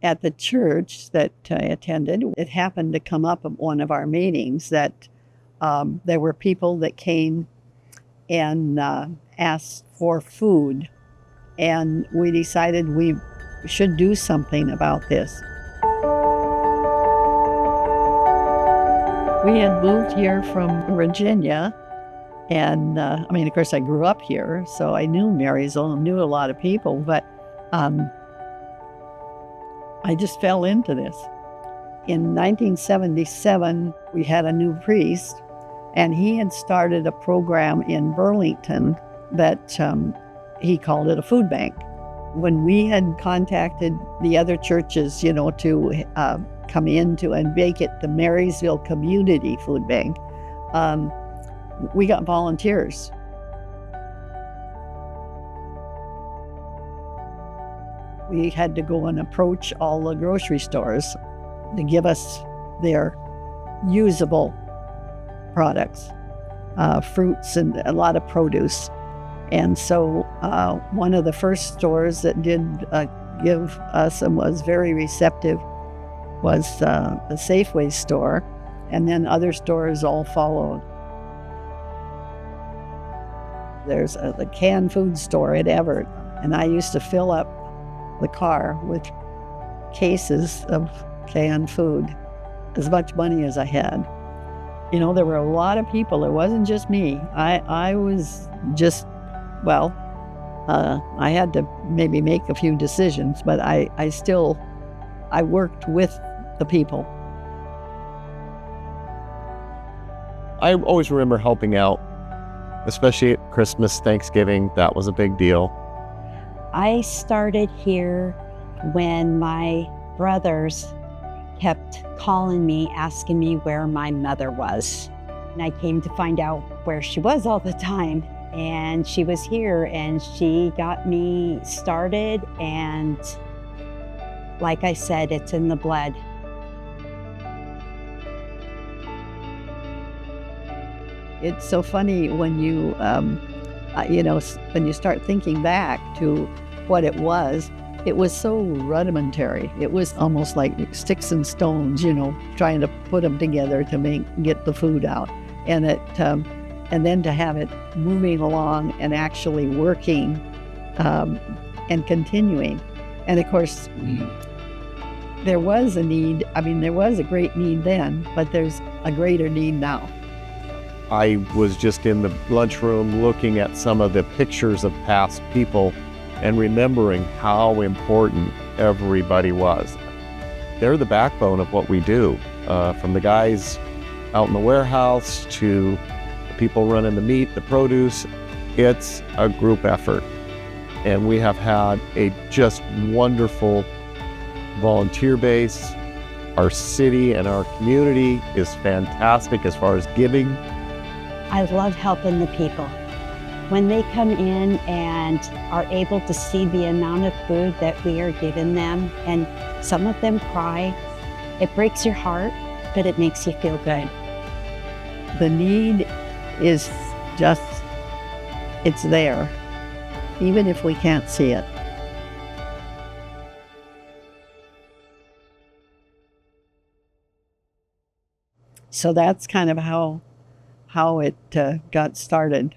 At the church that I attended, it happened to come up at one of our meetings that there were people that came and asked for food. And we decided we should do something about this. We had moved here from Virginia. And of course, I grew up here, so I knew Marysville, knew a lot of people, but I just fell into this. In 1977, we had a new priest, and he had started a program in Burlington that he called it a food bank. When we had contacted the other churches, to come into and make it the Marysville Community Food Bank, we got volunteers. We had to go and approach all the grocery stores to give us their usable products, fruits and a lot of produce. And so one of the first stores that did give us and was very receptive was the Safeway store, and then other stores all followed. There's the canned food store at Everett, and I used to fill up the car with cases of canned food, as much money as I had. There were a lot of people. It wasn't just me. I was just, I had to maybe make a few decisions, but I worked with the people. I always remember helping out, especially at Christmas, Thanksgiving. That was a big deal. I started here when my brothers kept calling me, asking me where my mother was. And I came to find out where she was all the time. And she was here, and she got me started. And like I said, it's in the blood. It's so funny when you, when you start thinking back to what it was so rudimentary. It was almost like sticks and stones, trying to put them together to get the food out. And and then to have it moving along and actually working and continuing. And of course, there was a need. There was a great need then, but there's a greater need now. I was just in the lunchroom looking at some of the pictures of past people and remembering how important everybody was. They're the backbone of what we do, from the guys out in the warehouse to the people running the meat, the produce. It's a group effort. And we have had a just wonderful volunteer base. Our city and our community is fantastic as far as giving. I love helping the people. When they come in and are able to see the amount of food that we are giving them, and some of them cry, it breaks your heart, but it makes you feel good. The need is just, it's there, even if we can't see it. So that's kind of how it got started.